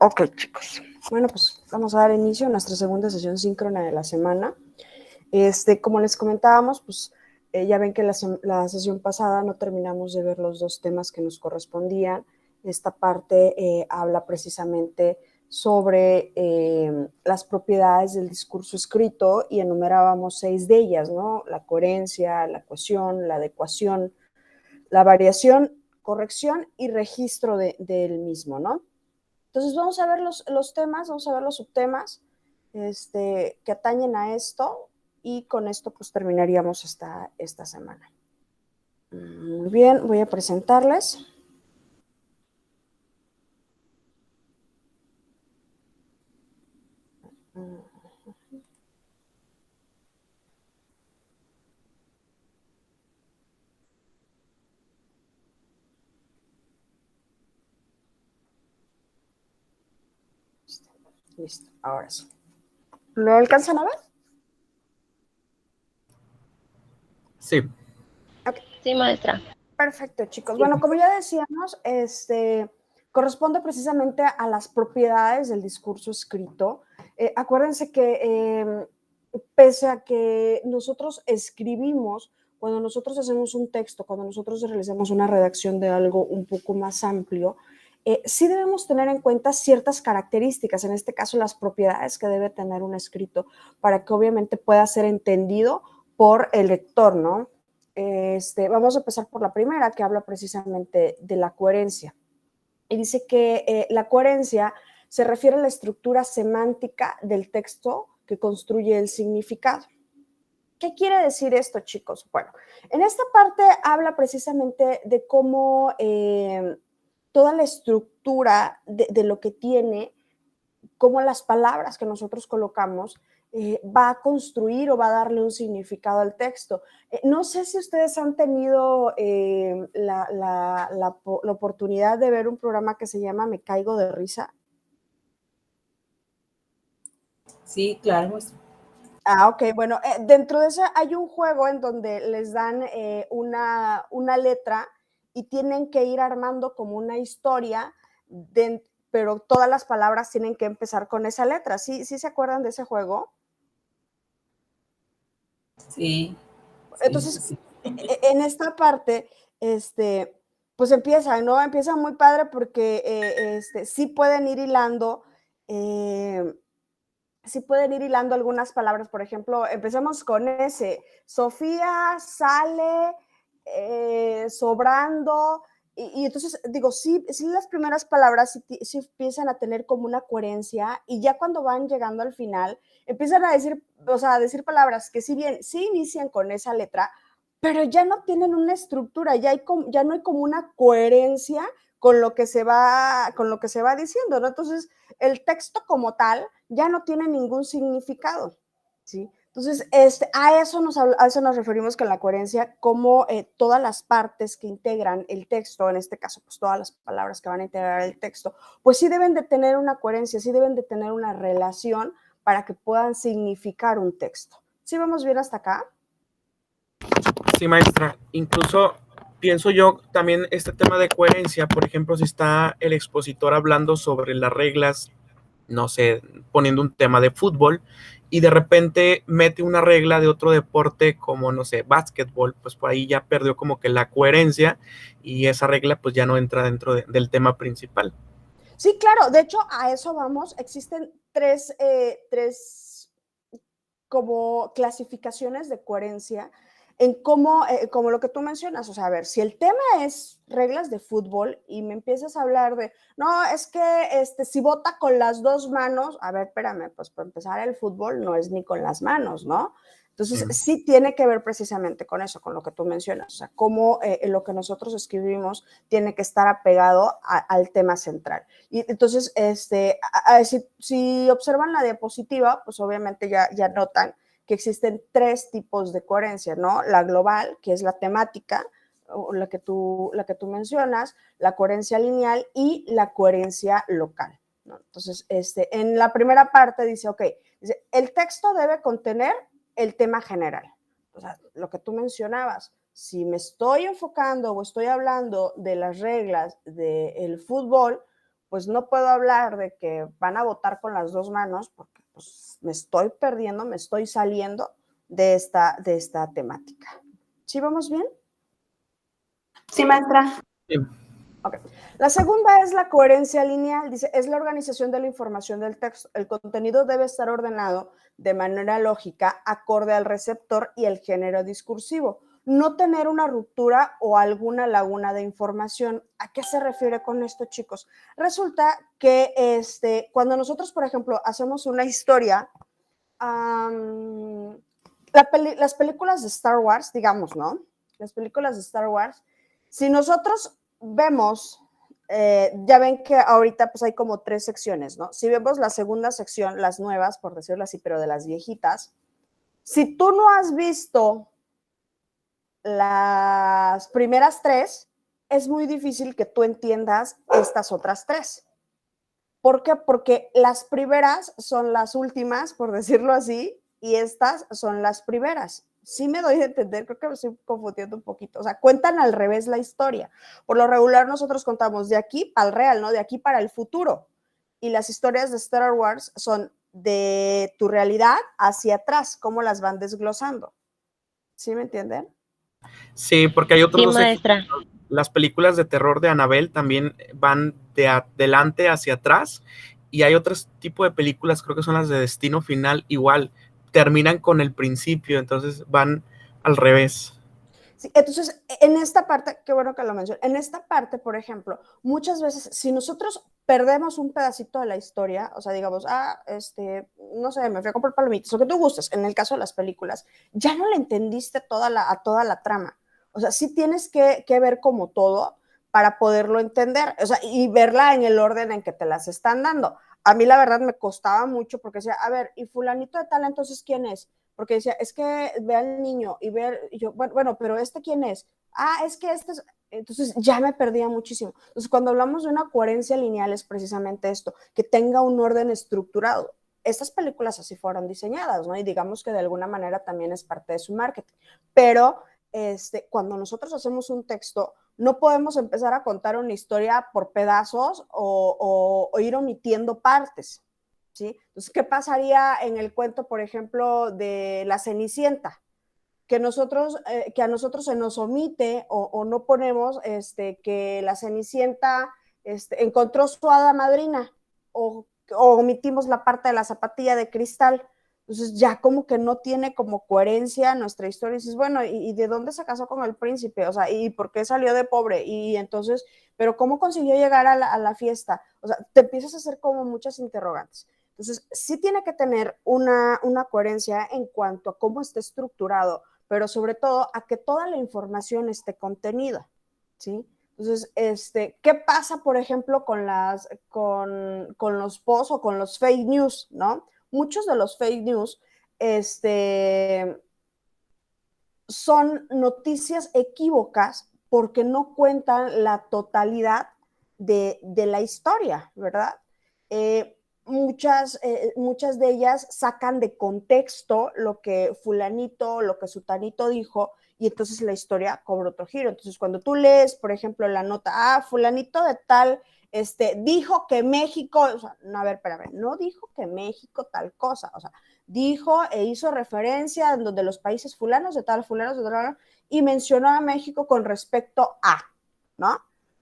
Ok, chicos. Bueno, pues vamos a dar inicio a nuestra segunda sesión síncrona de la semana. Como les comentábamos, pues ya ven que la sesión pasada no terminamos de ver los dos temas que nos correspondían. Esta parte habla precisamente sobre las propiedades del discurso escrito y enumerábamos 6 de ellas, ¿no? La coherencia, la cohesión, la adecuación, la variación, corrección y registro del mismo, ¿no? Entonces vamos a ver los temas, vamos a ver los subtemas que atañen a esto y con esto pues terminaríamos esta semana. Muy bien, voy a presentarles. Listo, ahora sí. ¿Lo alcanzan a ver? Sí. Okay. Sí, maestra. Perfecto, chicos. Bueno, como ya decíamos, corresponde precisamente a las propiedades del discurso escrito. Acuérdense que pese a que nosotros escribimos, cuando nosotros hacemos un texto, cuando nosotros realizamos una redacción de algo un poco más amplio, sí debemos tener en cuenta ciertas características, en este caso las propiedades que debe tener un escrito para que obviamente pueda ser entendido por el lector, ¿no? Vamos a empezar por la primera, que habla precisamente de la coherencia. Y dice que la coherencia se refiere a la estructura semántica del texto que construye el significado. ¿Qué quiere decir esto, chicos? Bueno, en esta parte habla precisamente de cómo toda la estructura de lo que tiene, cómo las palabras que nosotros colocamos va a construir o va a darle un significado al texto. No sé si ustedes han tenido la oportunidad de ver un programa que se llama Me Caigo de Risa. Sí, claro, maestra. Ah, ok, bueno, dentro de ese hay un juego en donde les dan una letra y tienen que ir armando como una historia, pero todas las palabras tienen que empezar con esa letra. ¿Sí se acuerdan de ese juego? Sí. Entonces, Sí. en esta parte, pues empieza, ¿no? Empieza muy padre porque sí pueden ir hilando. Sí pueden ir hilando algunas palabras, por ejemplo, empezamos con ese, Sofía sale sobrando, y entonces digo, sí las primeras palabras sí empiezan a tener como una coherencia, y ya cuando van llegando al final, empiezan a decir, o sea, a decir palabras que si bien sí inician con esa letra, pero ya no tienen una estructura, ya no hay como una coherencia con lo que se va diciendo, ¿no? Entonces, el texto como tal ya no tiene ningún significado, ¿sí? Entonces, a eso nos referimos con la coherencia, como todas las partes que integran el texto, en este caso, pues todas las palabras que van a integrar el texto, pues sí deben de tener una coherencia, sí deben de tener una relación para que puedan significar un texto. ¿Sí vamos bien hasta acá? Sí, maestra. Incluso pienso yo también este tema de coherencia, por ejemplo, si está el expositor hablando sobre las reglas, no sé, poniendo un tema de fútbol y de repente mete una regla de otro deporte como, no sé, básquetbol, pues por ahí ya perdió como que la coherencia y esa regla pues ya no entra dentro del tema principal. Sí, claro, de hecho a eso vamos, existen tres como clasificaciones de coherencia en cómo, como lo que tú mencionas, o sea, a ver, si el tema es reglas de fútbol y me empiezas a hablar de, no, es que si bota con las dos manos, a ver, espérame, pues para empezar el fútbol no es ni con las manos, ¿no? Entonces, sí tiene que ver precisamente con eso, con lo que tú mencionas, o sea, cómo lo que nosotros escribimos tiene que estar apegado al tema central. Y entonces, si observan la diapositiva, pues obviamente ya notan que existen 3 tipos de coherencia, ¿no? La global, que es la temática, la que tú mencionas, la coherencia lineal y la coherencia local, ¿no? Entonces, en la primera parte dice, ok, dice, el texto debe contener el tema general, o sea, lo que tú mencionabas. Si me estoy enfocando o estoy hablando de las reglas del fútbol, pues no puedo hablar de que van a votar con las dos manos porque pues, me estoy perdiendo, me estoy saliendo de esta temática. ¿Sí vamos bien? Sí, maestra. Sí. Okay. La segunda es la coherencia lineal. Dice, es la organización de la información del texto. El contenido debe estar ordenado de manera lógica, acorde al receptor y el género discursivo. No tener una ruptura o alguna laguna de información. ¿A qué se refiere con esto, chicos? Resulta que cuando nosotros, por ejemplo, hacemos una historia, las películas de Star Wars, digamos, ¿no? Las películas de Star Wars, si nosotros vemos, ya ven que ahorita pues hay como 3 secciones, ¿no? Si vemos la segunda sección, las nuevas, por decirlo así, pero de las viejitas, si tú no has visto las primeras 3, es muy difícil que tú entiendas estas otras 3. ¿Por qué? Porque las primeras son las últimas, por decirlo así, y estas son las primeras. Sí me doy a entender, creo que me estoy confundiendo un poquito. O sea, cuentan al revés la historia. Por lo regular nosotros contamos de aquí para el real, ¿no? De aquí para el futuro. Y las historias de Star Wars son de tu realidad hacia atrás, cómo las van desglosando. ¿Sí me entienden? Sí, porque hay otros Sí, dos maestra. ejemplos. Las películas de terror de Annabelle también van de adelante hacia atrás, y hay otro tipo de películas, creo que son las de Destino Final, igual, terminan con el principio, entonces van al revés. Sí, entonces, en esta parte, qué bueno que lo mencioné, en esta parte, por ejemplo, muchas veces, si nosotros perdemos un pedacito de la historia, o sea, digamos, no sé, me fui a comprar palomitas, lo que tú gustes, en el caso de las películas, ya no le entendiste a toda la trama. O sea, sí tienes que ver como todo para poderlo entender, o sea, y verla en el orden en que te las están dando. A mí la verdad me costaba mucho porque decía, a ver, ¿y fulanito de tal entonces quién es? Porque decía, es que ve al niño y ver, y yo, bueno, pero ¿quién es? Ah, es que este es, entonces ya me perdía muchísimo. Entonces, cuando hablamos de una coherencia lineal es precisamente esto, que tenga un orden estructurado. Estas películas así fueron diseñadas, ¿no? Y digamos que de alguna manera también es parte de su marketing. Pero cuando nosotros hacemos un texto, no podemos empezar a contar una historia por pedazos o ir omitiendo partes. ¿Sí? Entonces, ¿qué pasaría en el cuento, por ejemplo, de la Cenicienta? Que a nosotros se nos omite o no ponemos que la Cenicienta encontró su hada madrina o omitimos la parte de la zapatilla de cristal. Entonces ya como que no tiene como coherencia nuestra historia. Y dices, bueno, ¿y de dónde se casó con el príncipe? O sea, ¿y por qué salió de pobre? Y entonces, ¿pero cómo consiguió llegar a la fiesta? O sea, te empiezas a hacer como muchas interrogantes. Entonces, sí tiene que tener una coherencia en cuanto a cómo está estructurado, pero sobre todo a que toda la información esté contenida, ¿sí? Entonces, ¿qué pasa, por ejemplo, con los posts o con los fake news, ¿no? Muchos de los fake news, son noticias equívocas porque no cuentan la totalidad de la historia, ¿verdad? Muchas de ellas sacan de contexto lo que fulanito, lo que sutanito dijo, y entonces la historia cobra otro giro. Entonces, cuando tú lees, por ejemplo, la nota, fulanito de tal, dijo que México, o sea, no, a ver, espérame, no dijo que México tal cosa, o sea, dijo e hizo referencia en donde los países fulanos de tal, y mencionó a México con respecto a, ¿no?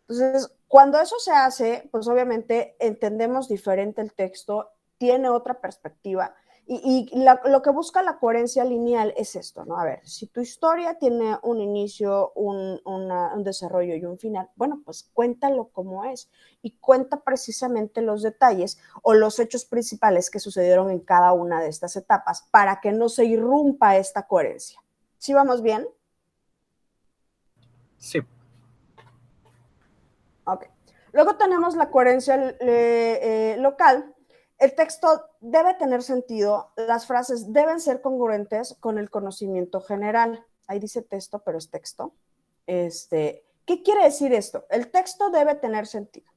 Entonces, cuando eso se hace, pues obviamente entendemos diferente el texto, tiene otra perspectiva, y lo que busca la coherencia lineal es esto, ¿no? A ver, si tu historia tiene un inicio, un desarrollo y un final, bueno, pues cuéntalo como es y cuenta precisamente los detalles o los hechos principales que sucedieron en cada una de estas etapas para que no se irrumpa esta coherencia. ¿Sí vamos bien? Sí. Ok. Luego tenemos la coherencia local. El texto debe tener sentido, las frases deben ser congruentes con el conocimiento general. Ahí dice texto, pero es texto. ¿Qué quiere decir esto? El texto debe tener sentido.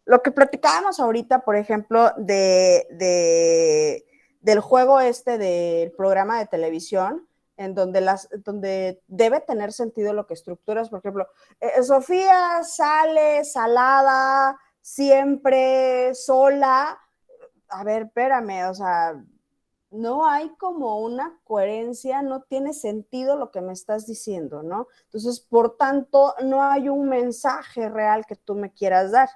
Lo que platicábamos ahorita, por ejemplo, del juego del programa de televisión, en donde debe tener sentido lo que estructuras, por ejemplo, Sofía sale salada siempre sola. A ver, espérame, o sea, no hay como una coherencia, no tiene sentido lo que me estás diciendo, ¿no? Entonces, por tanto, no hay un mensaje real que tú me quieras dar.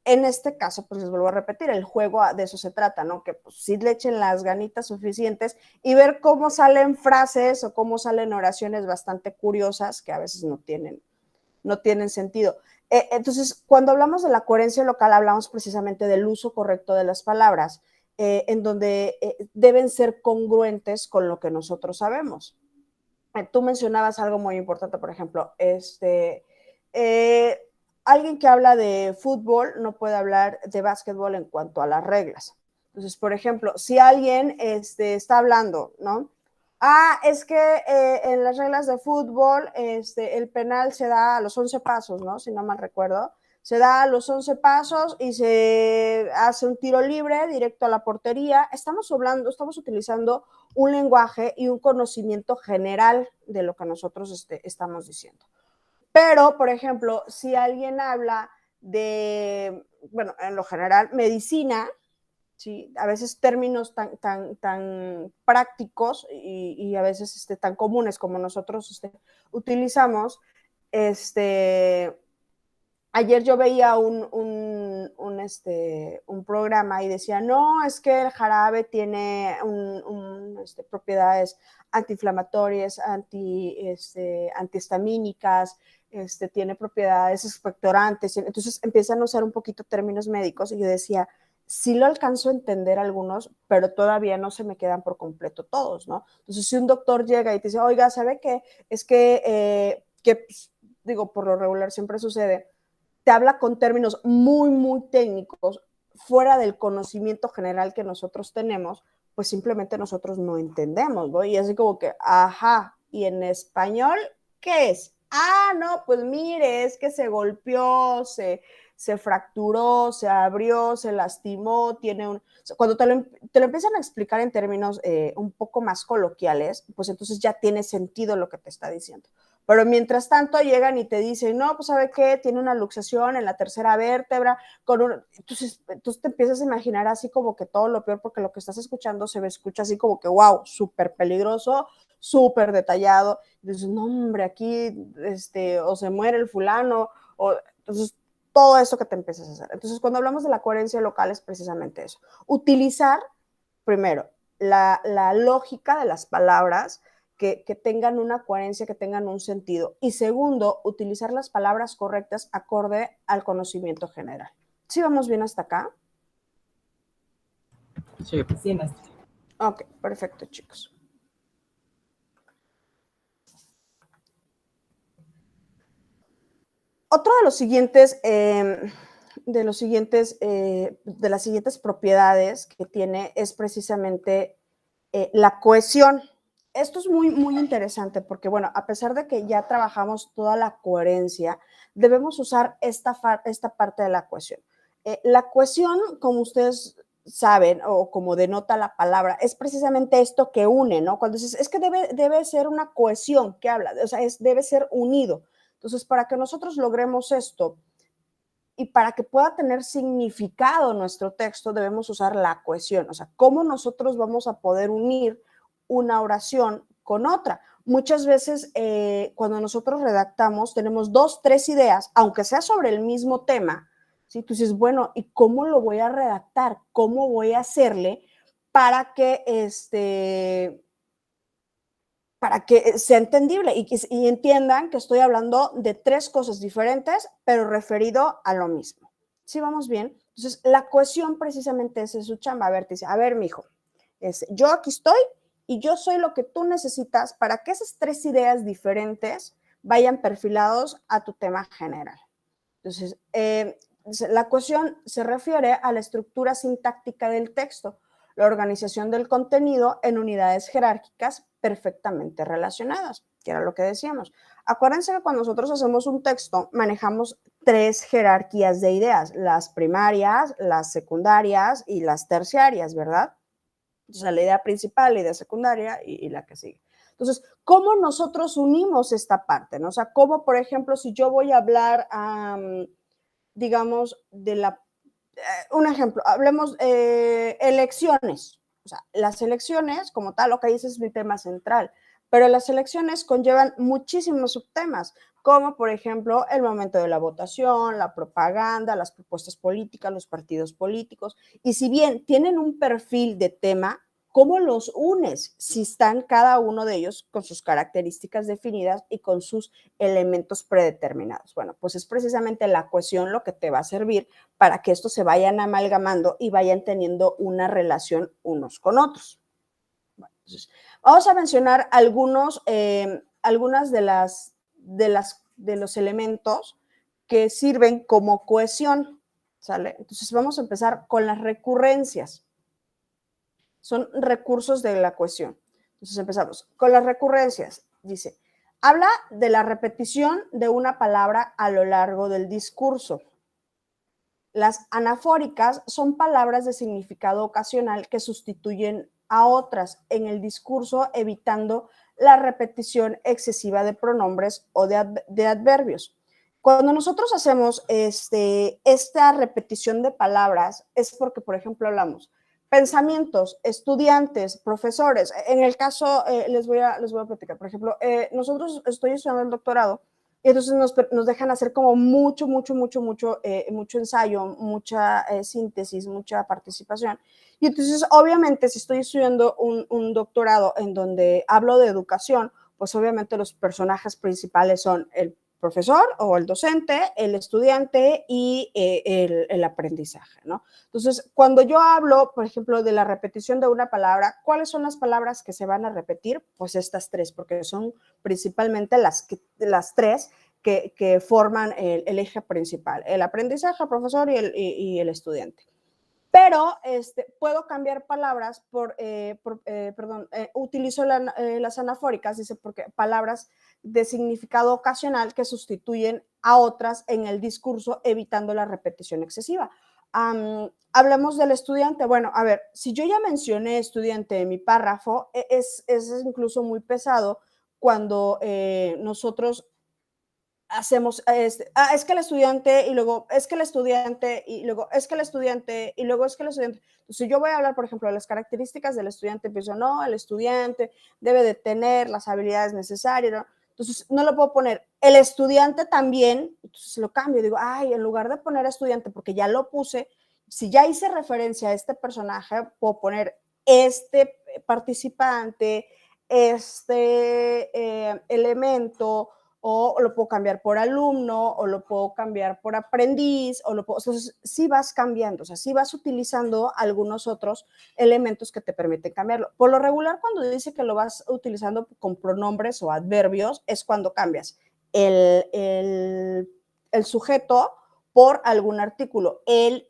En este caso, pues les vuelvo a repetir, el juego de eso se trata, ¿no? Que pues sí le echen las ganitas suficientes y ver cómo salen frases o cómo salen oraciones bastante curiosas que a veces no tienen sentido. Entonces, cuando hablamos de la coherencia local, hablamos precisamente del uso correcto de las palabras, en donde deben ser congruentes con lo que nosotros sabemos. Tú mencionabas algo muy importante, por ejemplo, alguien que habla de fútbol no puede hablar de básquetbol en cuanto a las reglas. Entonces, por ejemplo, si alguien está hablando, ¿no? Es que en las reglas de fútbol el penal se da a los 11 pasos, ¿no? Si no mal recuerdo. Se da a los 11 pasos y se hace un tiro libre directo a la portería. Estamos utilizando un lenguaje y un conocimiento general de lo que nosotros estamos diciendo. Pero, por ejemplo, si alguien habla de, bueno, en lo general, medicina, ¿sí? A veces términos tan prácticos y a veces tan comunes como nosotros utilizamos, ayer yo veía un programa y decía, no, es que el jarabe tiene propiedades antiinflamatorias, antihistamínicas, tiene propiedades expectorantes. Entonces empiezan a usar un poquito términos médicos y yo decía, sí lo alcanzo a entender algunos, pero todavía no se me quedan por completo todos, ¿no? Entonces, si un doctor llega y te dice, oiga, ¿sabe qué? Es que pues, digo, por lo regular siempre sucede, te habla con términos muy, muy técnicos, fuera del conocimiento general que nosotros tenemos, pues simplemente nosotros no entendemos, ¿no? Y así como que, ajá, ¿y en español qué es? No, pues mire, es que se golpeó, se fracturó, se abrió, se lastimó, cuando te lo empiezan a explicar en términos un poco más coloquiales, pues entonces ya tiene sentido lo que te está diciendo. Pero mientras tanto llegan y te dicen, no, pues ¿sabe qué? Tiene una luxación en la tercera vértebra. Entonces te empiezas a imaginar así como que todo lo peor, porque lo que estás escuchando se escucha así como que, wow, súper peligroso, súper detallado. Y dices, no, hombre, aquí o se muere el fulano. Entonces, todo eso que te empiezas a hacer. Entonces, cuando hablamos de la coherencia local es precisamente eso. Utilizar, primero, la lógica de las palabras, que tengan una coherencia, que tengan un sentido. Y segundo, utilizar las palabras correctas acorde al conocimiento general. ¿Sí vamos bien hasta acá? Sí. Sí, maestra. Ok, perfecto, chicos. Otro de las siguientes propiedades que tiene es precisamente la cohesión. Esto es muy, muy interesante porque, bueno, a pesar de que ya trabajamos toda la coherencia, debemos usar esta parte de la cohesión. La cohesión, como ustedes saben, o como denota la palabra, es precisamente esto que une, ¿no? Cuando dices, es que debe ser una cohesión, ¿qué habla? O sea, debe ser unido. Entonces, para que nosotros logremos esto y para que pueda tener significado nuestro texto, debemos usar la cohesión. O sea, ¿cómo nosotros vamos a poder unir una oración con otra? Muchas veces cuando nosotros redactamos tenemos 2, 3 ideas, aunque sea sobre el mismo tema, ¿sí? Tú dices, bueno, ¿y cómo lo voy a redactar? ¿Cómo voy a hacerle para que sea entendible y entiendan que estoy hablando de 3 cosas diferentes, pero referido a lo mismo? ¿Sí vamos bien? Entonces, la cohesión precisamente es su chamba. A ver, te dice, a ver, mijo, yo aquí estoy y yo soy lo que tú necesitas para que esas 3 ideas diferentes vayan perfilados a tu tema general. Entonces, la cohesión se refiere a la estructura sintáctica del texto, la organización del contenido en unidades jerárquicas perfectamente relacionadas, que era lo que decíamos. Acuérdense que cuando nosotros hacemos un texto, manejamos 3 jerarquías de ideas, las primarias, las secundarias y las terciarias, ¿verdad? Entonces, la idea principal, la idea secundaria y la que sigue. Entonces, ¿cómo nosotros unimos esta parte, ¿no? O sea, ¿cómo, por ejemplo, si yo voy a hablar digamos, un ejemplo, hablemos elecciones. O sea, las elecciones como tal, ok, ese es mi tema central, pero las elecciones conllevan muchísimos subtemas, como por ejemplo el momento de la votación, la propaganda, las propuestas políticas, los partidos políticos, y si bien tienen un perfil de tema, ¿cómo los unes si están cada uno de ellos con sus características definidas y con sus elementos predeterminados? Bueno, pues es precisamente la cohesión lo que te va a servir para que estos se vayan amalgamando y vayan teniendo una relación unos con otros. Bueno, entonces, vamos a mencionar algunas de los elementos que sirven como cohesión, ¿sale? Entonces vamos a empezar con las recurrencias. Son recursos de la cohesión. Entonces empezamos con las recurrencias. Dice, habla de la repetición de una palabra a lo largo del discurso. Las anafóricas son palabras de significado ocasional que sustituyen a otras en el discurso, evitando la repetición excesiva de pronombres o de adverbios. Cuando nosotros hacemos esta repetición de palabras es porque, por ejemplo, hablamos pensamientos, estudiantes, profesores. En el caso, les voy a platicar, por ejemplo, nosotros estoy estudiando el doctorado y entonces nos dejan hacer como mucho ensayo, mucha síntesis, mucha participación. Y entonces, obviamente, si estoy estudiando un doctorado en donde hablo de educación, pues obviamente los personajes principales son el profesor o el docente, el estudiante y el aprendizaje, ¿no? Entonces, cuando yo hablo, por ejemplo, de la repetición de una palabra, ¿cuáles son las palabras que se van a repetir? Pues estas tres, porque son principalmente las tres que forman el eje principal, el aprendizaje, el profesor y el estudiante. Pero puedo cambiar palabras utilizo las anafóricas, dice, porque palabras de significado ocasional que sustituyen a otras en el discurso, evitando la repetición excesiva. Hablemos del estudiante. Bueno, a ver, si yo ya mencioné estudiante en mi párrafo, es incluso muy pesado cuando nosotros hacemos, es que el estudiante y luego es que el estudiante y luego es que el estudiante y luego es que el estudiante. Entonces yo voy a hablar, por ejemplo, de las características del estudiante, empiezo, no, el estudiante debe de tener las habilidades necesarias, ¿no? Entonces no lo puedo poner, el estudiante también, entonces lo cambio, digo, ay, en lugar de poner estudiante, porque ya lo puse, si ya hice referencia a este personaje, puedo poner este participante, elemento, o lo puedo cambiar por alumno, o lo puedo cambiar por aprendiz, entonces sí vas cambiando, o sea, sí vas utilizando algunos otros elementos que te permiten cambiarlo. Por lo regular, cuando dice que lo vas utilizando con pronombres o adverbios, es cuando cambias el sujeto por algún artículo, él,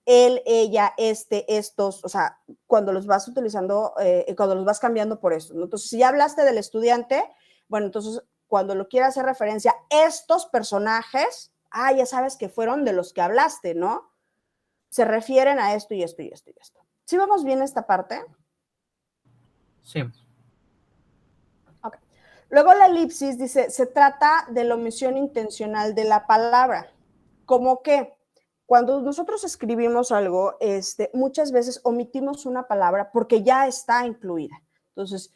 ella, estos, o sea, cuando los vas utilizando, cuando los vas cambiando por eso, ¿no? Entonces, si ya hablaste del estudiante, bueno, entonces cuando lo quieras hacer referencia, estos personajes, ya sabes que fueron de los que hablaste, ¿no? Se refieren a esto y esto y esto y esto. ¿Sí vamos bien esta parte? Sí. Ok. Luego la elipsis dice, se trata de la omisión intencional de la palabra. ¿Cómo qué? Cuando nosotros escribimos algo, muchas veces omitimos una palabra porque ya está incluida. Entonces,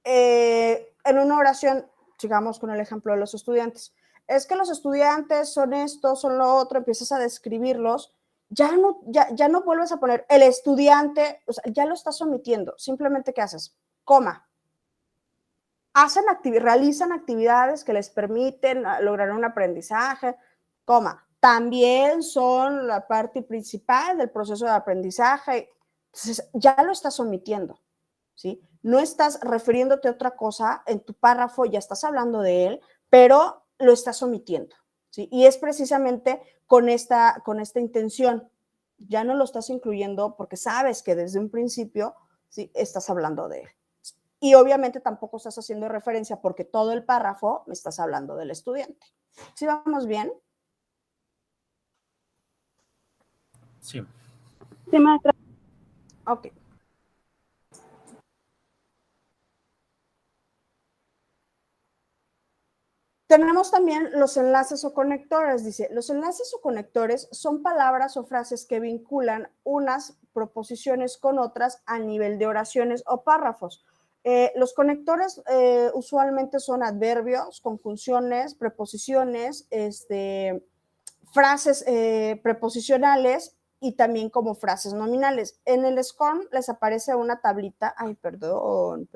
en una oración, sigamos con el ejemplo de los estudiantes, es que los estudiantes son esto, son lo otro, empiezas a describirlos, ya no vuelves a poner el estudiante, o sea, ya lo estás omitiendo, simplemente ¿qué haces? Coma. Realizan actividades que les permiten lograr un aprendizaje, coma. También son la parte principal del proceso de aprendizaje, entonces ya lo estás omitiendo, ¿sí? No estás refiriéndote a otra cosa en tu párrafo, ya estás hablando de él, pero lo estás omitiendo, ¿sí? Y es precisamente con esta intención. Ya no lo estás incluyendo porque sabes que desde un principio, ¿sí?, estás hablando de él. Y obviamente tampoco estás haciendo referencia porque todo el párrafo me estás hablando del estudiante. ¿Sí vamos bien? Sí. Sí, maestra. Ok. Tenemos también los enlaces o conectores. Dice, los enlaces o conectores son palabras o frases que vinculan unas proposiciones con otras a nivel de oraciones o párrafos. Los conectores usualmente son adverbios, conjunciones, preposiciones, frases preposicionales y también como frases nominales. En el SCORM les aparece una tablita. Ay, perdón.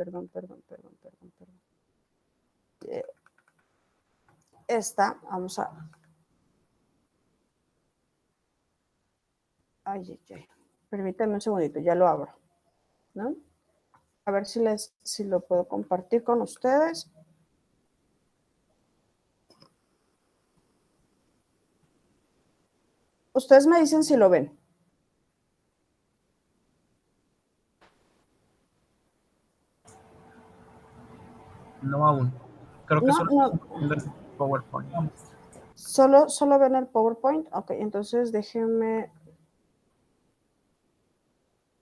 Esta, vamos a... Ay. Permítanme un segundito, ya lo abro, ¿no? A ver si lo puedo compartir con ustedes. Ustedes me dicen si lo ven. No aún. Creo que No, solo viendo el PowerPoint. solo ven el PowerPoint. Ok, entonces déjenme.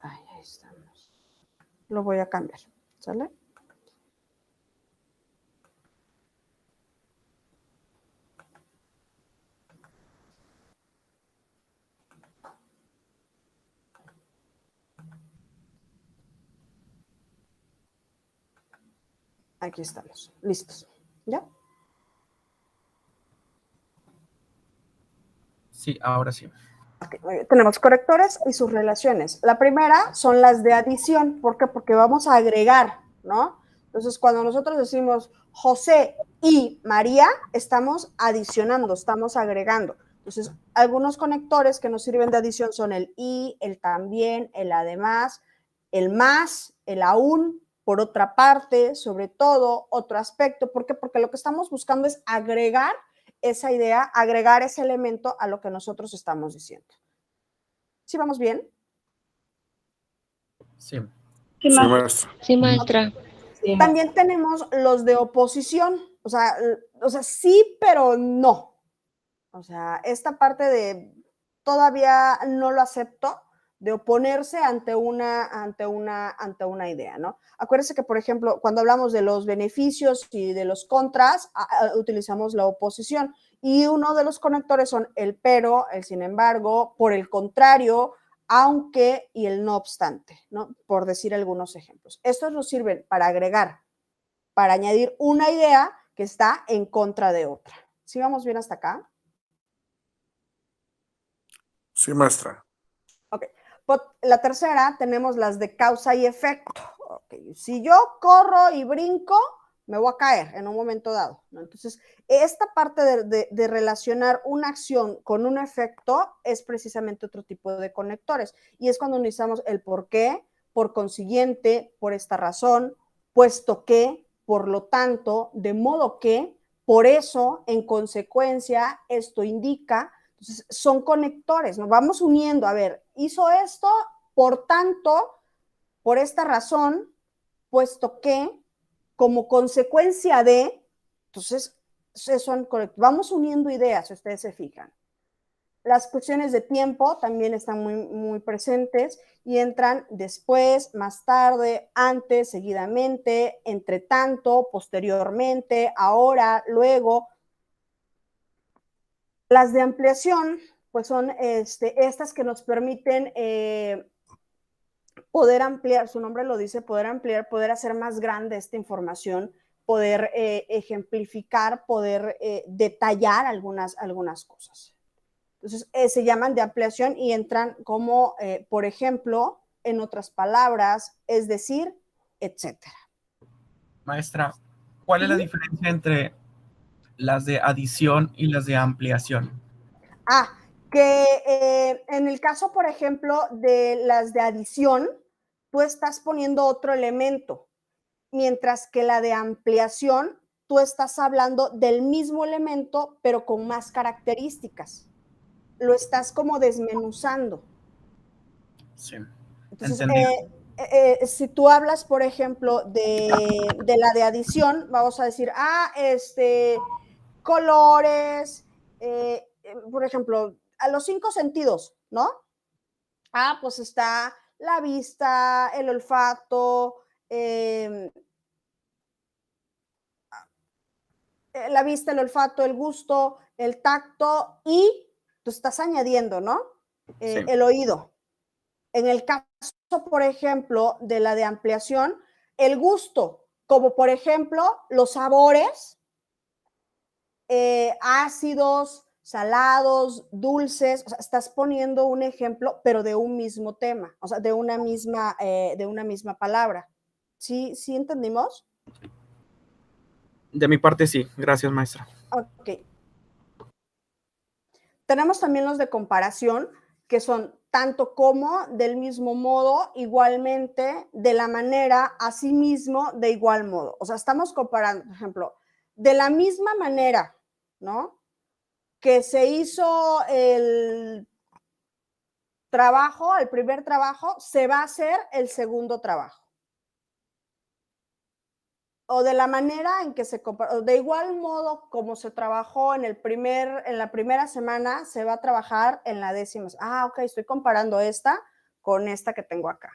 Ay, ahí estamos. Lo voy a cambiar, ¿sale? Aquí estamos, listos. ¿Ya? Sí, ahora sí. Okay. Tenemos correctores y sus relaciones. La primera son las de adición. ¿Por qué? Porque vamos a agregar, ¿no? Entonces, cuando nosotros decimos José y María, estamos adicionando, estamos agregando. Entonces, algunos conectores que nos sirven de adición son el y, el también, el además, el más, el aún, por otra parte, sobre todo, otro aspecto. ¿Por qué? Porque lo que estamos buscando es agregar esa idea, agregar ese elemento a lo que nosotros estamos diciendo. ¿Sí vamos bien? Sí. Sí, maestra. Sí, maestra. Sí, También tenemos los de oposición, o sea, sí, pero no. O sea, esta parte de todavía no lo acepto, de oponerse ante una idea, ¿no? Acuérdense que, por ejemplo, cuando hablamos de los beneficios y de los contras, utilizamos la oposición. Y uno de los conectores son el pero, el sin embargo, por el contrario, aunque y el no obstante, ¿no? Por decir algunos ejemplos. Estos nos sirven para agregar, para añadir una idea que está en contra de otra. ¿Sí vamos bien hasta acá? Sí, maestra. Ok. La tercera tenemos las de causa y efecto. Okay. Si yo corro y brinco, me voy a caer en un momento dado, ¿no? Entonces, esta parte de relacionar una acción con un efecto es precisamente otro tipo de conectores. Y es cuando utilizamos el por qué, por consiguiente, por esta razón, puesto que, por lo tanto, de modo que, por eso, en consecuencia, esto indica. Entonces, son conectores, nos vamos uniendo. A ver, hizo esto, por tanto, por esta razón, puesto que, como consecuencia de, entonces, son conectores. Vamos uniendo ideas, si ustedes se fijan. Las cuestiones de tiempo también están muy presentes y entran después, más tarde, antes, seguidamente, entre tanto, posteriormente, ahora, luego. Las de ampliación, pues son estas que nos permiten poder ampliar, su nombre lo dice, poder ampliar, poder hacer más grande esta información, poder ejemplificar, poder detallar algunas cosas. Entonces, se llaman de ampliación y entran como, por ejemplo, en otras palabras, es decir, etcétera. Maestra, ¿cuál es la diferencia entre las de adición y las de ampliación? Que en el caso, por ejemplo, de las de adición, tú estás poniendo otro elemento, mientras que la de ampliación, tú estás hablando del mismo elemento, pero con más características. Lo estás como desmenuzando. Sí, Entonces, entendido. si tú hablas, por ejemplo, de la de adición, vamos a decir, colores, por ejemplo, a los 5 sentidos, ¿no? Pues está la vista, el olfato, la vista, el olfato, el gusto, el tacto y tú estás añadiendo, ¿no? Sí. El oído. En el caso, por ejemplo, de la de ampliación, el gusto, como por ejemplo los sabores, ácidos, salados, dulces, o sea, estás poniendo un ejemplo, pero de un mismo tema, o sea, de una misma palabra. ¿Sí, sí entendimos? De mi parte, sí. Gracias, maestra. Ok. Tenemos también los de comparación, que son tanto como, del mismo modo, igualmente, de la manera, asimismo, de igual modo. O sea, estamos comparando, por ejemplo, de la misma manera, ¿no? Que se hizo el trabajo, el primer trabajo, se va a hacer el segundo trabajo. O de la manera en que se comparó, de igual modo como se trabajó en la primera semana, se va a trabajar en la 10ª. Ah, ok, estoy comparando esta con esta que tengo acá.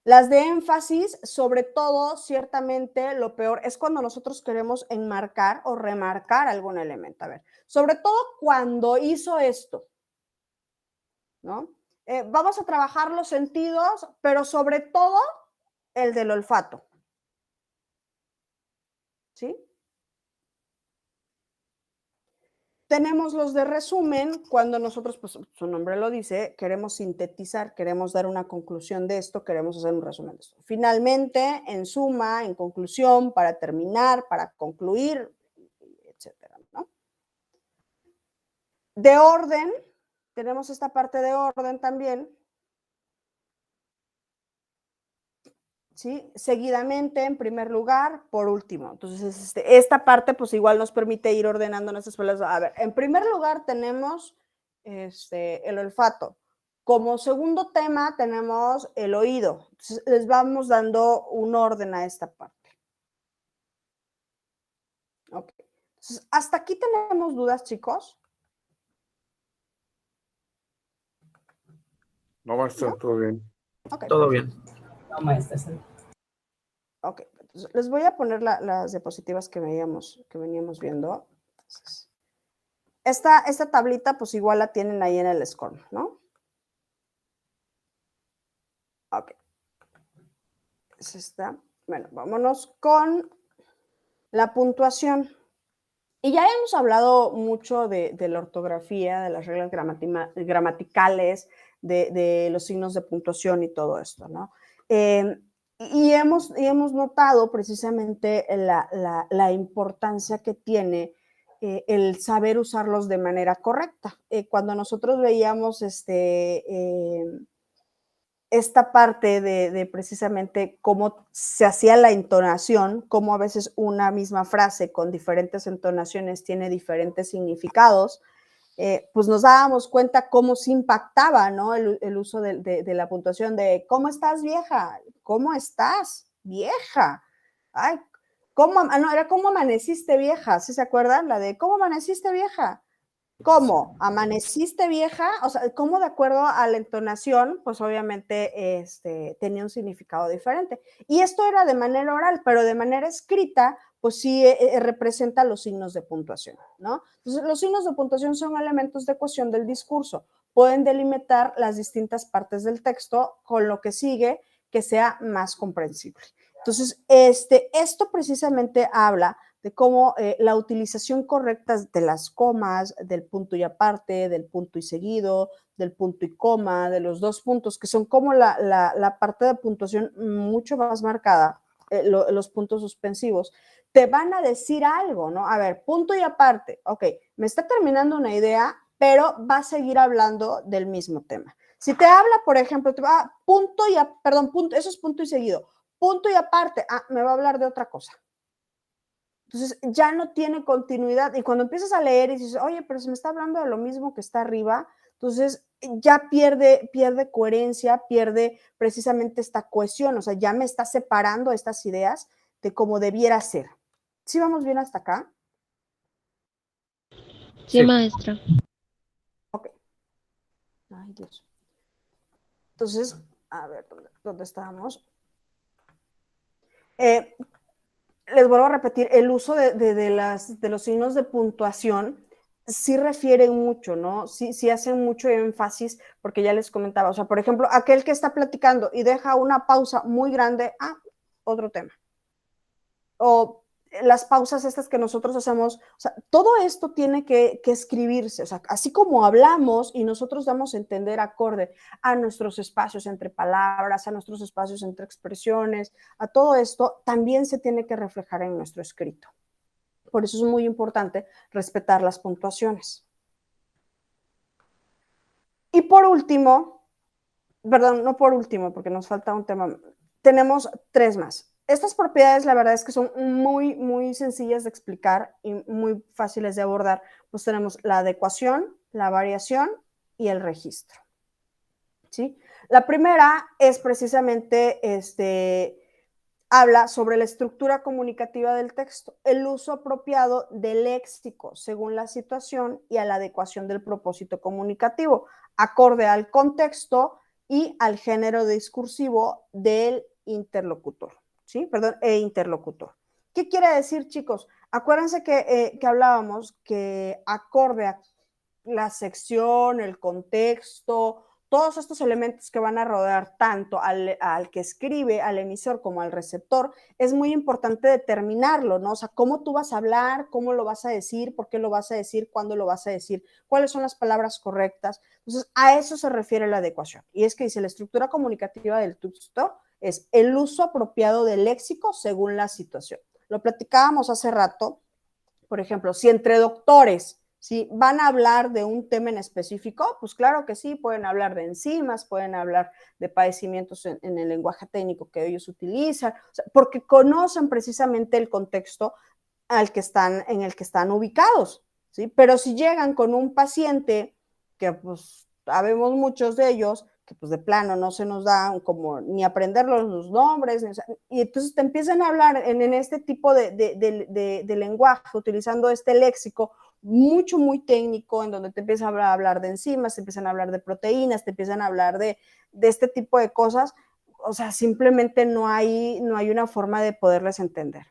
Las de énfasis, sobre todo, ciertamente, lo peor es cuando nosotros queremos enmarcar o remarcar algún elemento. A ver, sobre todo cuando hizo esto, ¿no? Vamos a trabajar los sentidos, pero sobre todo el del olfato. ¿Sí? Tenemos los de resumen, cuando nosotros, pues su nombre lo dice, queremos sintetizar, queremos dar una conclusión de esto, queremos hacer un resumen de esto. Finalmente, en suma, en conclusión, para terminar, para concluir, etcétera, ¿no? De orden, tenemos esta parte de orden también, ¿sí? Seguidamente, en primer lugar, por último. Entonces, esta parte, pues igual nos permite ir ordenando nuestras palabras. A ver, en primer lugar tenemos el olfato. Como segundo tema tenemos el oído. Entonces, les vamos dando un orden a esta parte. Ok. Entonces, hasta aquí tenemos dudas, chicos. No, maestra, ¿No? todo bien. Okay, Todo perfecto. bien. No, maestra. Sí. Ok, entonces les voy a poner las diapositivas que veníamos viendo. Entonces, esta tablita, pues igual la tienen ahí en el SCORM, ¿no? Ok. Es esta. Bueno, vámonos con la puntuación. Y ya hemos hablado mucho de la ortografía, de las reglas gramaticales, de los signos de puntuación y todo esto, ¿no? Y hemos notado precisamente la importancia que tiene el saber usarlos de manera correcta. Cuando nosotros veíamos esta parte de precisamente cómo se hacía la entonación, cómo a veces una misma frase con diferentes entonaciones tiene diferentes significados, pues nos dábamos cuenta cómo se impactaba, ¿no? El uso de la puntuación de ¿cómo estás, vieja? ¿Cómo estás, vieja? Ay, ¿cómo? No, era ¿cómo amaneciste, vieja? ¿Sí se acuerdan? La de ¿cómo amaneciste, vieja? ¿Cómo? ¿Amaneciste, vieja? O sea, ¿cómo de acuerdo a la entonación? Pues obviamente tenía un significado diferente. Y esto era de manera oral, pero de manera escrita, pues sí representa los signos de puntuación, ¿no? Entonces, los signos de puntuación son elementos de cohesión del discurso. Pueden delimitar las distintas partes del texto con lo que sigue que sea más comprensible. Entonces, esto precisamente habla de cómo la utilización correcta de las comas, del punto y aparte, del punto y seguido, del punto y coma, de los dos puntos, que son como la parte de puntuación mucho más marcada, los puntos suspensivos, te van a decir algo, ¿no? A ver, punto y aparte, ok, me está terminando una idea, pero va a seguir hablando del mismo tema. Si te habla, por ejemplo, eso es punto y seguido, punto y aparte, me va a hablar de otra cosa. Entonces ya no tiene continuidad y cuando empiezas a leer y dices, oye, pero se me está hablando de lo mismo que está arriba, entonces ya pierde coherencia, pierde precisamente esta cohesión, o sea, ya me está separando estas ideas de cómo debiera ser. ¿Sí vamos bien hasta acá? Sí, maestra. Ok. Ay, Dios. Entonces, a ver, ¿dónde estábamos? les vuelvo a repetir, el uso de los signos de puntuación sí refieren mucho, ¿no? Sí hacen mucho énfasis, porque ya les comentaba, o sea, por ejemplo, aquel que está platicando y deja una pausa muy grande, otro tema. O las pausas estas que nosotros hacemos, o sea, todo esto tiene que escribirse, o sea, así como hablamos y nosotros damos a entender acorde a nuestros espacios entre palabras, a nuestros espacios entre expresiones, a todo esto, también se tiene que reflejar en nuestro escrito. Por eso es muy importante respetar las puntuaciones. Y por último, perdón, no por último, porque nos falta un tema, tenemos 3 más. Estas propiedades, la verdad es que son muy, muy sencillas de explicar y muy fáciles de abordar. Pues tenemos la adecuación, la variación y el registro. ¿Sí? La primera es precisamente habla sobre la estructura comunicativa del texto, el uso apropiado del léxico según la situación y a la adecuación del propósito comunicativo, acorde al contexto y al género discursivo del interlocutor, ¿sí? Perdón, interlocutor. ¿Qué quiere decir, chicos? Acuérdense que hablábamos que acorde a la sección, el contexto, todos estos elementos que van a rodear tanto al que escribe, al emisor como al receptor, es muy importante determinarlo, ¿no? O sea, cómo tú vas a hablar, cómo lo vas a decir, por qué lo vas a decir, cuándo lo vas a decir, cuáles son las palabras correctas. Entonces, a eso se refiere la adecuación. Y es que dice, la estructura comunicativa del texto es el uso apropiado del léxico según la situación. Lo platicábamos hace rato, por ejemplo, si entre doctores, ¿sí?, van a hablar de un tema en específico, pues claro que sí, pueden hablar de enzimas, pueden hablar de padecimientos en el lenguaje técnico que ellos utilizan, o sea, porque conocen precisamente el contexto en el que están ubicados, ¿sí? Pero si llegan con un paciente, que pues sabemos muchos de ellos, que pues de plano no se nos da como ni aprender los nombres, y entonces te empiezan a hablar en este tipo de lenguaje, utilizando este léxico muy técnico, en donde te empiezan a hablar de enzimas, te empiezan a hablar de proteínas, te empiezan a hablar de este tipo de cosas, o sea, simplemente no hay una forma de poderles entender.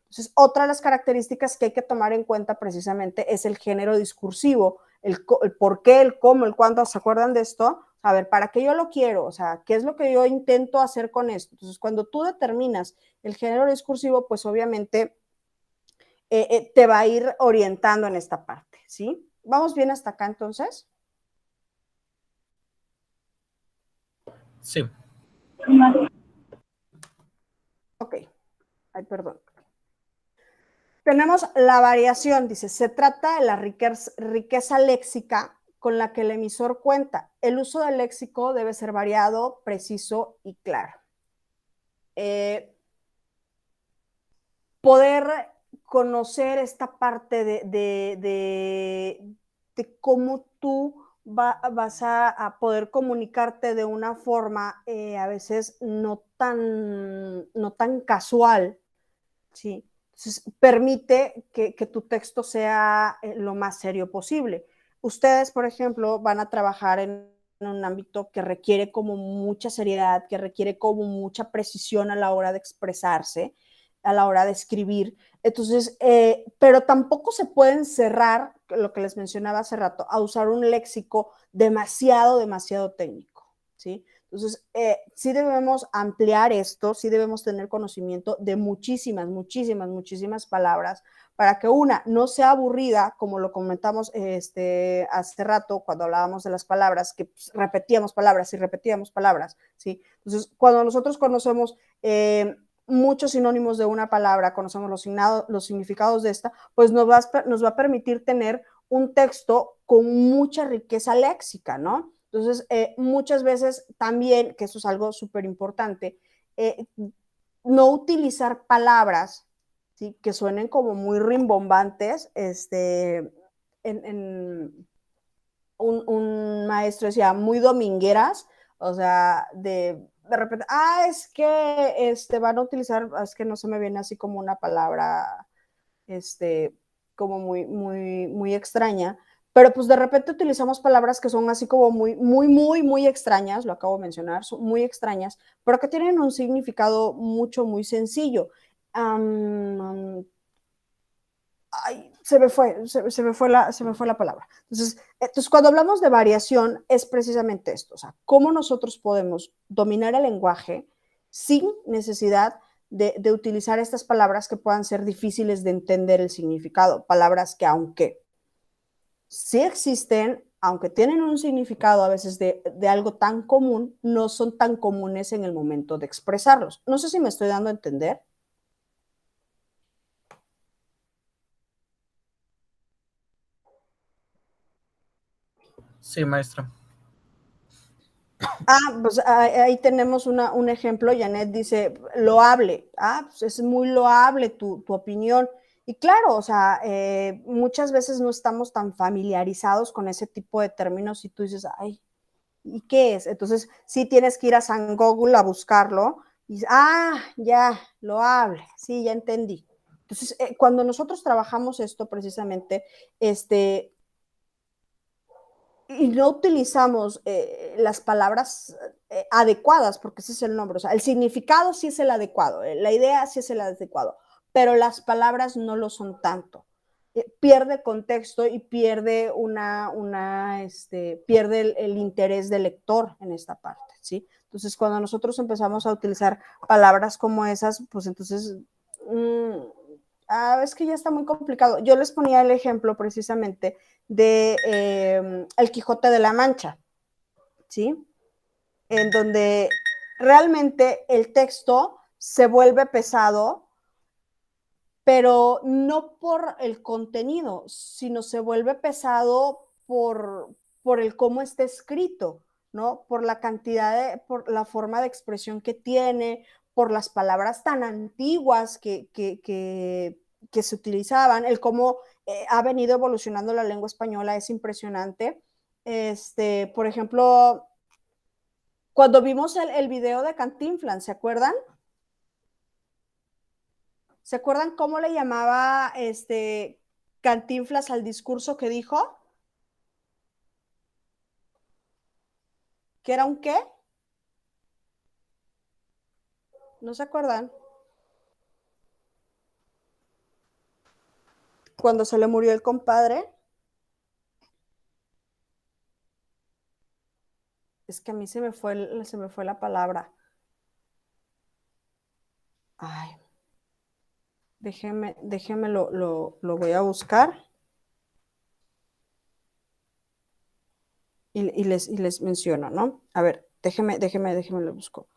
Entonces, otra de las características que hay que tomar en cuenta precisamente es el género discursivo, el por qué, el cómo, el cuándo. ¿Se acuerdan de esto? A ver, ¿para qué yo lo quiero? O sea, ¿qué es lo que yo intento hacer con esto? Entonces, cuando tú determinas el género discursivo, pues obviamente te va a ir orientando en esta parte, ¿sí? ¿Vamos bien hasta acá entonces? Sí. Ok. Ay, perdón. Tenemos la variación, dice, se trata de la riqueza léxica con la que el emisor cuenta. El uso del léxico debe ser variado, preciso y claro. Poder conocer esta parte de cómo tú vas a poder comunicarte de una forma a veces no tan casual, ¿sí? Entonces, permite que tu texto sea lo más serio posible. Ustedes, por ejemplo, van a trabajar en un ámbito que requiere como mucha seriedad, que requiere como mucha precisión a la hora de expresarse, a la hora de escribir. Entonces, pero tampoco se pueden cerrar, lo que les mencionaba hace rato, a usar un léxico demasiado técnico, ¿sí? Entonces, sí debemos ampliar esto, sí debemos tener conocimiento de muchísimas palabras para que una no sea aburrida, como lo comentamos hace rato cuando hablábamos de las palabras, que pues, repetíamos palabras y repetíamos palabras, ¿sí? Entonces, cuando nosotros conocemos muchos sinónimos de una palabra, conocemos los significados de esta, pues nos va a permitir tener un texto con mucha riqueza léxica, ¿no? Entonces, muchas veces también, que eso es algo súper importante, no utilizar palabras, ¿sí?, que suenen como muy rimbombantes. Un maestro decía, muy domingueras, o sea, de repente, es que van a utilizar, es que no se me viene así como una palabra, como muy extraña, pero pues de repente utilizamos palabras que son así como muy extrañas, lo acabo de mencionar, son muy extrañas, pero que tienen un significado muy sencillo. Ay, se me fue la palabra. Entonces, cuando hablamos de variación, es precisamente esto, o sea, cómo nosotros podemos dominar el lenguaje sin necesidad de utilizar estas palabras que puedan ser difíciles de entender el significado, palabras que aunque sí existen, aunque tienen un significado a veces de algo tan común, no son tan comunes en el momento de expresarlos. No sé si me estoy dando a entender. Sí, maestra. Pues ahí tenemos un ejemplo. Janet dice, loable. Pues es muy loable tu opinión. Y claro, o sea, muchas veces no estamos tan familiarizados con ese tipo de términos y tú dices, ay, ¿y qué es? Entonces, sí tienes que ir a San Google a buscarlo y, ya, loable, sí, ya entendí. Entonces, cuando nosotros trabajamos esto precisamente, y no utilizamos las palabras adecuadas, porque ese es el nombre, o sea, el significado sí es el adecuado, la idea sí es el adecuado, pero las palabras no lo son tanto. Pierde contexto y pierde pierde el interés del lector en esta parte, ¿sí? Entonces, cuando nosotros empezamos a utilizar palabras como esas, pues entonces, es que ya está muy complicado. Yo les ponía el ejemplo precisamente de El Quijote de la Mancha, ¿sí? En donde realmente el texto se vuelve pesado, pero no por el contenido, sino se vuelve pesado por el cómo está escrito, ¿no? Por la cantidad por la forma de expresión que tiene, por las palabras tan antiguas que se utilizaban, el cómo ha venido evolucionando la lengua española es impresionante. Por ejemplo, cuando vimos el video de Cantinflas, ¿se acuerdan? ¿Se acuerdan cómo le llamaba Cantinflas al discurso que dijo? ¿Que era un qué? ¿No se acuerdan? Cuando se le murió el compadre. Es que a mí se me fue la palabra. Ay, déjeme lo voy a buscar y les menciono, ¿no? A ver, déjeme lo busco.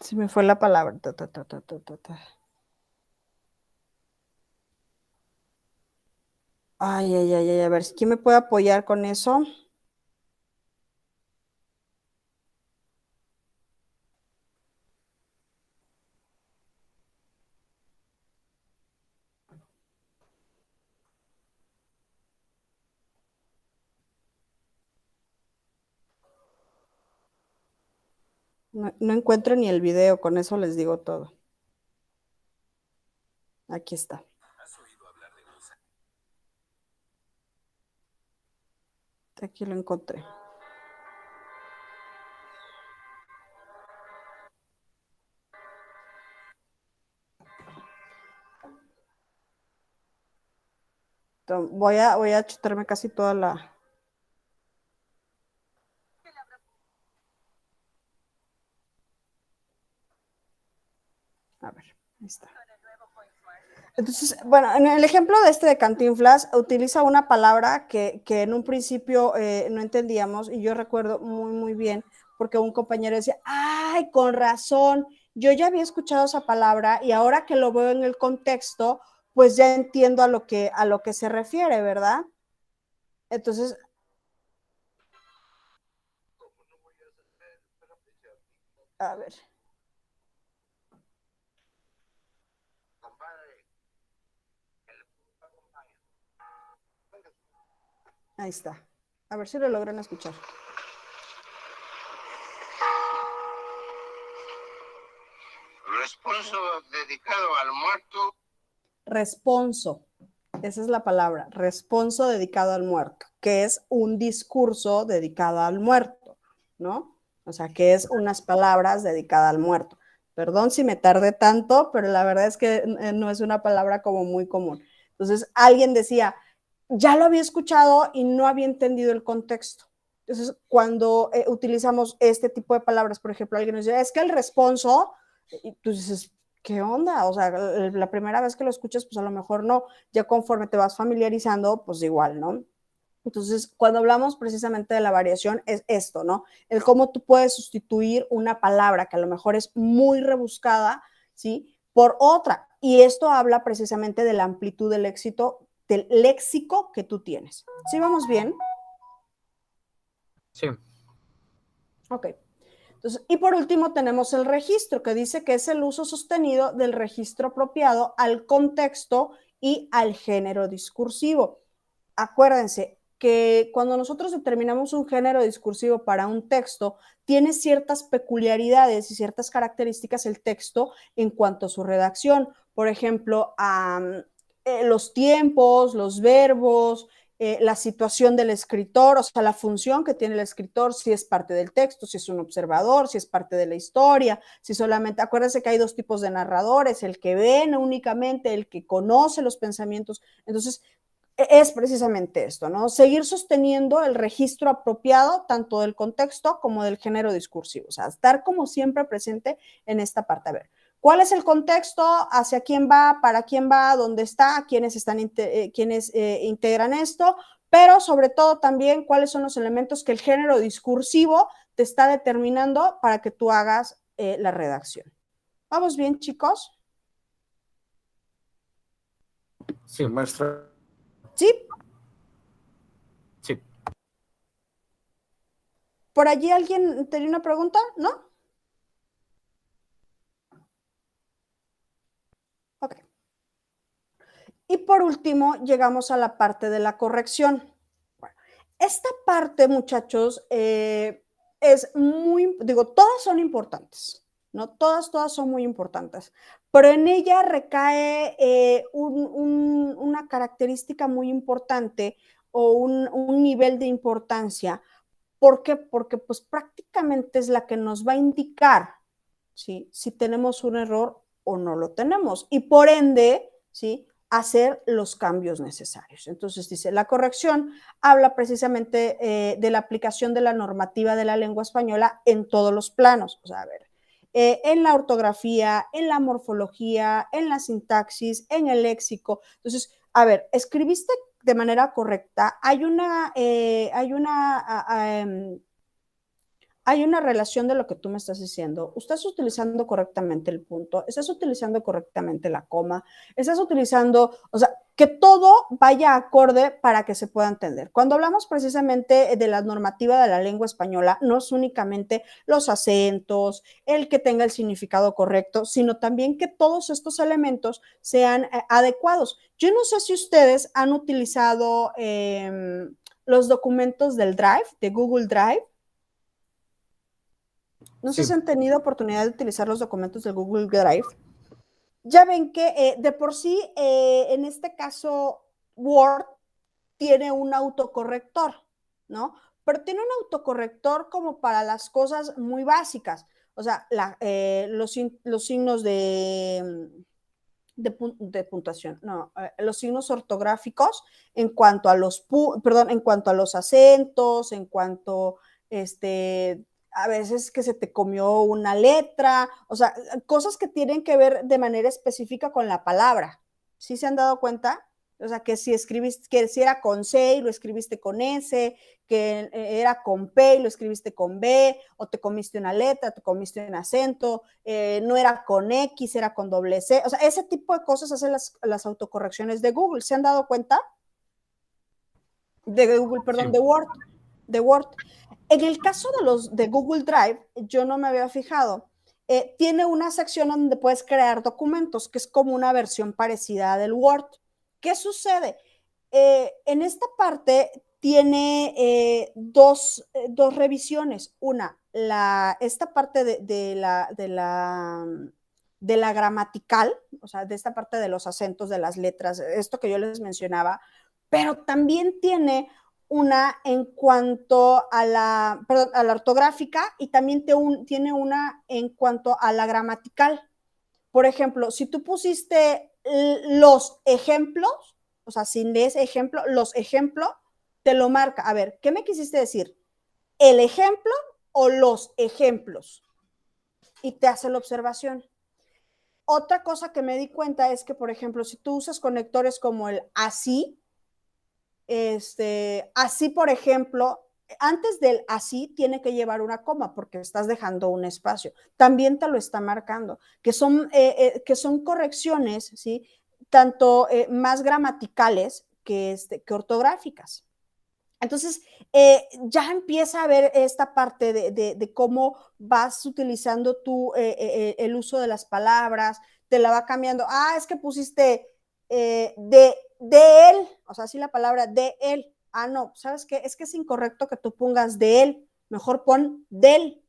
Se me fue la palabra. Ay, ay, ay, ay, a ver, ¿quién me puede apoyar con eso? No encuentro ni el video, con eso les digo todo. Aquí está. Aquí lo encontré. Entonces, voy a chutarme casi toda la... A ver, ahí está. Entonces, bueno, en el ejemplo de Cantinflas, utiliza una palabra que en un principio no entendíamos y yo recuerdo muy, muy bien, porque un compañero decía, ay, con razón, yo ya había escuchado esa palabra y ahora que lo veo en el contexto, pues ya entiendo a lo que se refiere, ¿verdad? Entonces, a ver. Ahí está. A ver si lo logran escuchar. dedicado al muerto. Responso. Esa es la palabra, responso dedicado al muerto, que es un discurso dedicado al muerto, ¿no? O sea, que es unas palabras dedicadas al muerto. Perdón si me tardé tanto, pero la verdad es que no es una palabra como muy común. Entonces, alguien decía, ya lo había escuchado y no había entendido el contexto. Entonces, cuando utilizamos este tipo de palabras, por ejemplo, alguien nos dice, es que el responso, y tú dices, ¿qué onda? O sea, la primera vez que lo escuchas, pues a lo mejor no, ya conforme te vas familiarizando, pues igual, ¿no? Entonces, cuando hablamos precisamente de la variación, es esto, ¿no? El cómo tú puedes sustituir una palabra que a lo mejor es muy rebuscada, ¿sí? Por otra. Y esto habla precisamente de la amplitud del léxico que tú tienes. ¿Sí vamos bien? Sí. Ok. Entonces, y por último tenemos el registro, que dice que es el uso sostenido del registro apropiado al contexto y al género discursivo. Acuérdense que cuando nosotros determinamos un género discursivo para un texto, tiene ciertas peculiaridades y ciertas características el texto en cuanto a su redacción. Por ejemplo, los tiempos, los verbos, la situación del escritor, o sea, la función que tiene el escritor, si es parte del texto, si es un observador, si es parte de la historia, si solamente, acuérdense que hay dos tipos de narradores, el que ve únicamente, el que conoce los pensamientos. Entonces, es precisamente esto, ¿no? Seguir sosteniendo el registro apropiado tanto del contexto como del género discursivo, o sea, estar como siempre presente en esta parte. A ver, ¿cuál es el contexto? ¿Hacia quién va? ¿Para quién va? ¿Dónde está? ¿Quiénes integran esto? Pero sobre todo también, ¿cuáles son los elementos que el género discursivo te está determinando para que tú hagas la redacción? ¿Vamos bien, chicos? Sí, maestra. ¿Sí? Sí. ¿Por allí alguien tenía una pregunta? ¿No? Ok. Y por último, llegamos a la parte de la corrección. Bueno, esta parte, muchachos, es muy, digo, todas son importantes, ¿no? Todas son muy importantes, pero en ella recae una característica muy importante o un nivel de importancia. ¿Por qué? Porque pues prácticamente es la que nos va a indicar, ¿sí? Si tenemos un error o no lo tenemos. Y por ende, ¿sí? Hacer los cambios necesarios. Entonces dice, la corrección habla precisamente de la aplicación de la normativa de la lengua española en todos los planos. O sea, a ver, en la ortografía, en la morfología, en la sintaxis, en el léxico. Entonces, a ver, escribiste de manera correcta, hay una relación de lo que tú me estás diciendo. Estás utilizando correctamente el punto, estás utilizando correctamente la coma, estás utilizando, o sea, que todo vaya acorde para que se pueda entender. Cuando hablamos precisamente de la normativa de la lengua española, no es únicamente los acentos, el que tenga el significado correcto, sino también que todos estos elementos sean adecuados. Yo no sé si ustedes han utilizado los documentos del Drive, de Google Drive. No sé si han tenido oportunidad de utilizar los documentos de Google Drive. Ya ven que de por sí, en este caso, Word tiene un autocorrector, ¿no? Pero tiene un autocorrector como para las cosas muy básicas. O sea, los signos de puntuación, no, los signos ortográficos en cuanto a en cuanto a los acentos, en cuanto a veces que se te comió una letra, o sea, cosas que tienen que ver de manera específica con la palabra. ¿Sí se han dado cuenta? O sea, que si escribiste, que si era con C y lo escribiste con S, que era con P y lo escribiste con B, o te comiste una letra, te comiste un acento, no era con X, era con doble C. O sea, ese tipo de cosas hacen las autocorrecciones de Google. ¿Se han dado cuenta? De Google, perdón, sí. De Word. En el caso de Google Drive, yo no me había fijado. Tiene una sección donde puedes crear documentos, que es como una versión parecida del Word. ¿Qué sucede? En esta parte tiene dos revisiones. Una, esta parte de de la gramatical, o sea, de esta parte de los acentos de las letras, esto que yo les mencionaba, pero también tiene una en cuanto a la, perdón, a la ortográfica y también tiene una en cuanto a la gramatical. Por ejemplo, si tú pusiste los ejemplos, o sea, sin ese ejemplo, los ejemplos, te lo marca. A ver, ¿qué me quisiste decir? ¿El ejemplo o los ejemplos? Y te hace la observación. Otra cosa que me di cuenta es que, por ejemplo, si tú usas conectores como el así, así, por ejemplo, antes del así tiene que llevar una coma porque estás dejando un espacio. También te lo está marcando, que son correcciones, ¿sí? Tanto más gramaticales que ortográficas. Entonces, ya empieza a ver esta parte de cómo vas utilizando tú el uso de las palabras, te la va cambiando. Ah, es que pusiste de él, o sea, sí la palabra de él. Ah, no, ¿sabes qué? Es que es incorrecto que tú pongas de él, mejor pon del.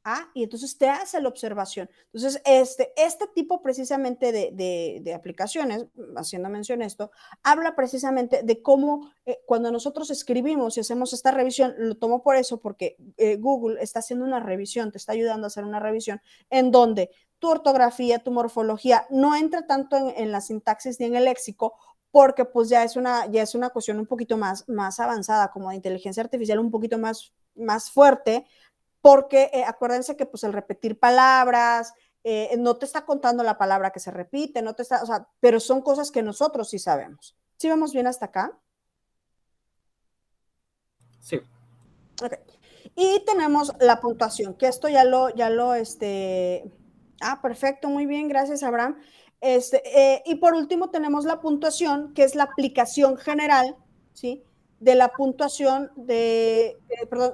Ah, y entonces te hace la observación. Entonces, este tipo precisamente de aplicaciones, haciendo mención a esto, habla precisamente de cómo cuando nosotros escribimos y hacemos esta revisión, lo tomo por eso, porque Google está haciendo una revisión, te está ayudando a hacer una revisión en donde tu ortografía, tu morfología no entra tanto en la sintaxis ni en el léxico, porque pues ya es una cuestión un poquito más avanzada, como de inteligencia artificial un poquito más fuerte, porque acuérdense que pues el repetir palabras, no te está contando la palabra que se repite, no te está, o sea, pero son cosas que nosotros sí sabemos. ¿Sí vamos bien hasta acá? Sí. Ok. Y tenemos la puntuación, que esto perfecto, muy bien, gracias, Abraham. Y por último tenemos la puntuación, que es la aplicación general, ¿sí? De la puntuación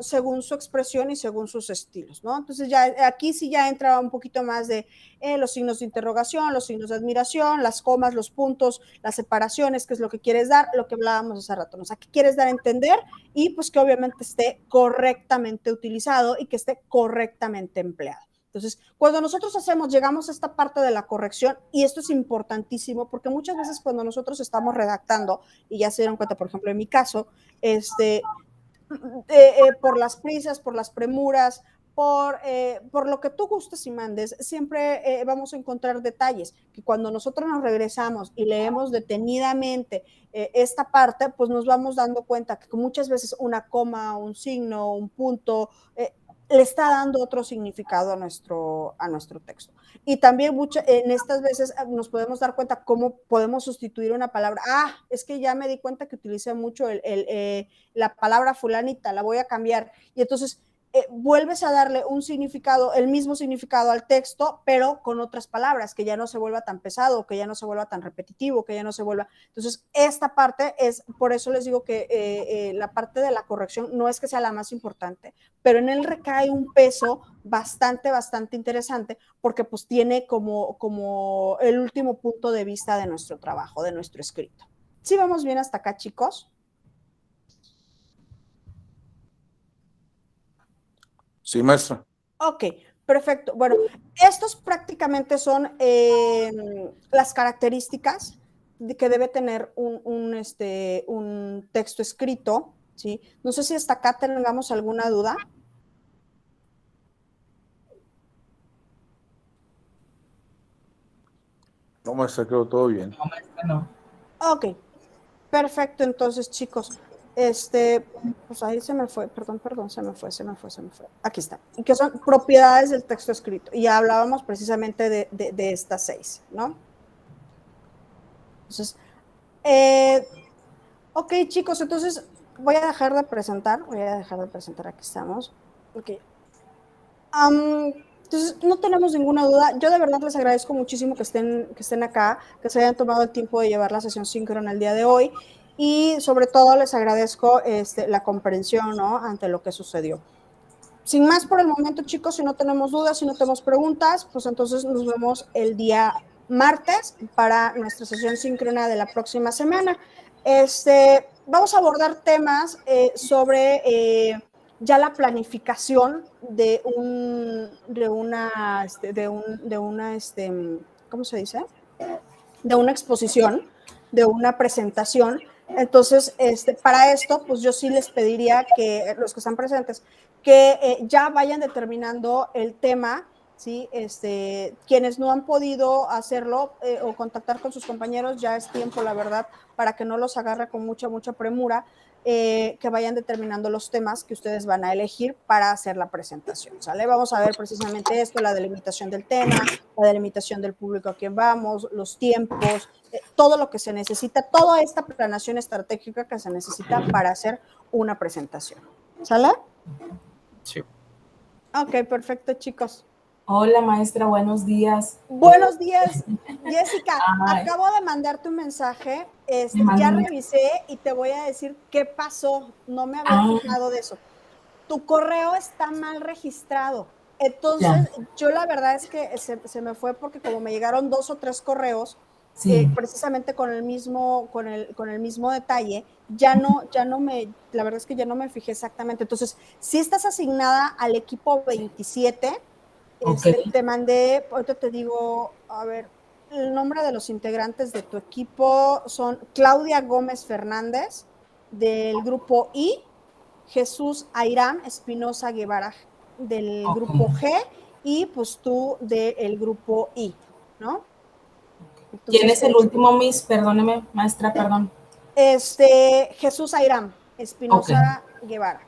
según su expresión y según sus estilos, ¿no? Entonces ya aquí sí ya entra un poquito más de los signos de interrogación, los signos de admiración, las comas, los puntos, las separaciones, qué es lo que quieres dar, lo que hablábamos hace rato, ¿no? O sea, qué quieres dar a entender y pues que obviamente esté correctamente utilizado y que esté correctamente empleado. Entonces, cuando nosotros llegamos a esta parte de la corrección, y esto es importantísimo, porque muchas veces cuando nosotros estamos redactando, y ya se dieron cuenta, por ejemplo, en mi caso, por las prisas, por las premuras, por lo que tú gustes y mandes, siempre vamos a encontrar detalles que cuando nosotros nos regresamos y leemos detenidamente esta parte, pues nos vamos dando cuenta que muchas veces una coma, un signo, un punto, le está dando otro significado a nuestro texto. Y también en estas veces nos podemos dar cuenta cómo podemos sustituir una palabra. Ah, es que ya me di cuenta que utilicé mucho la palabra fulanita, la voy a cambiar. Y entonces vuelves a darle un significado, el mismo significado al texto, pero con otras palabras, que ya no se vuelva tan pesado, que ya no se vuelva tan repetitivo, que ya no se vuelva. Entonces, esta parte por eso les digo que la parte de la corrección no es que sea la más importante, pero en él recae un peso bastante interesante, porque pues tiene como el último punto de vista de nuestro trabajo, de nuestro escrito. ¿Sí vamos bien hasta acá, chicos? Sí, maestra. Ok, perfecto. Bueno, estos prácticamente son las características que debe tener un texto escrito, ¿sí? No sé si hasta acá tengamos alguna duda. No, maestra, quedó todo bien. No, maestra, no. Ok, perfecto. Entonces, chicos, pues ahí se me fue, perdón, se me fue. Aquí está. Y que son propiedades del texto escrito. Y ya hablábamos precisamente de estas 6, ¿no? Entonces, ok, chicos, entonces voy a dejar de presentar, aquí estamos. Ok. Entonces, no tenemos ninguna duda. Yo de verdad les agradezco muchísimo que estén acá, que se hayan tomado el tiempo de llevar la sesión síncrona el día de hoy, y sobre todo les agradezco la comprensión, ¿no?, ante lo que sucedió. Sin más por el momento, chicos, si no tenemos dudas, si no tenemos preguntas, pues entonces nos vemos el día martes para nuestra sesión síncrona de la próxima semana. Vamos a abordar temas sobre ya la planificación de ¿cómo se dice? De una exposición, de una presentación. Entonces, para esto, pues yo sí les pediría que los que están presentes, que ya vayan determinando el tema, ¿sí? Quienes no han podido hacerlo o contactar con sus compañeros, ya es tiempo, la verdad, para que no los agarre con mucha premura, que vayan determinando los temas que ustedes van a elegir para hacer la presentación, ¿sale? Vamos a ver precisamente esto, la delimitación del tema, la delimitación del público a quien vamos, los tiempos, todo lo que se necesita, toda esta planeación estratégica que se necesita para hacer una presentación, ¿sale? Sí. Ok, perfecto, chicos. Hola, maestra, buenos días. Buenos días, Jessica. Ay. Acabo de mandarte un mensaje. Ya revisé y te voy a decir qué pasó. No me había fijado de eso. Tu correo está mal registrado. Entonces, yo la verdad es que se me fue porque como me llegaron 2 o 3 correos, Sí. precisamente con el mismo detalle, la verdad es que ya no me fijé exactamente. Entonces, si estás asignada al equipo 27, te mandé, ahorita te digo, a ver, el nombre de los integrantes de tu equipo son Claudia Gómez Fernández, del grupo I, Jesús Airam Espinosa Guevara, del grupo G, y pues tú del grupo I, ¿no? Entonces, ¿Quién es el último, Miss? Perdóneme, maestra, perdón. Jesús Airam Espinosa Guevara.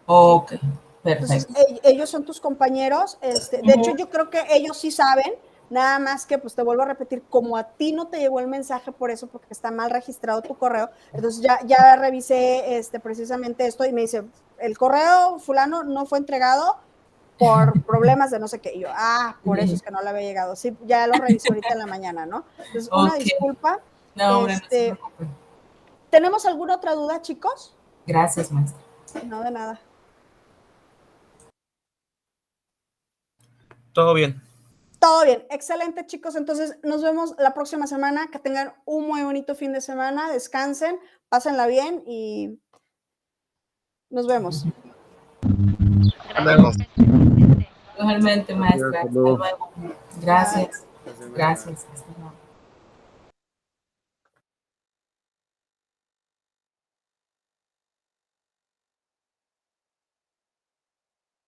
Ok, ¿sí? perfecto. Entonces, ellos son tus compañeros. De hecho, yo creo que ellos sí saben, nada más que, pues te vuelvo a repetir, como a ti no te llegó el mensaje por eso, porque está mal registrado tu correo, entonces ya revisé precisamente esto y me dice, el correo fulano no fue entregado por problemas de no sé qué. Y yo, por eso es que no le había llegado. Sí, ya lo revisé ahorita en la mañana, ¿no? Entonces, una disculpa. No, hombre, no se preocupe. ¿Tenemos alguna otra duda, chicos? Gracias, maestra. No, de nada. Todo bien. Todo bien, excelente, chicos. Entonces nos vemos la próxima semana. Que tengan un muy bonito fin de semana, descansen, pásenla bien y nos vemos. Gracias. Igualmente, maestra. Hasta Hasta luego. luego. Gracias. Gracias. Hasta luego.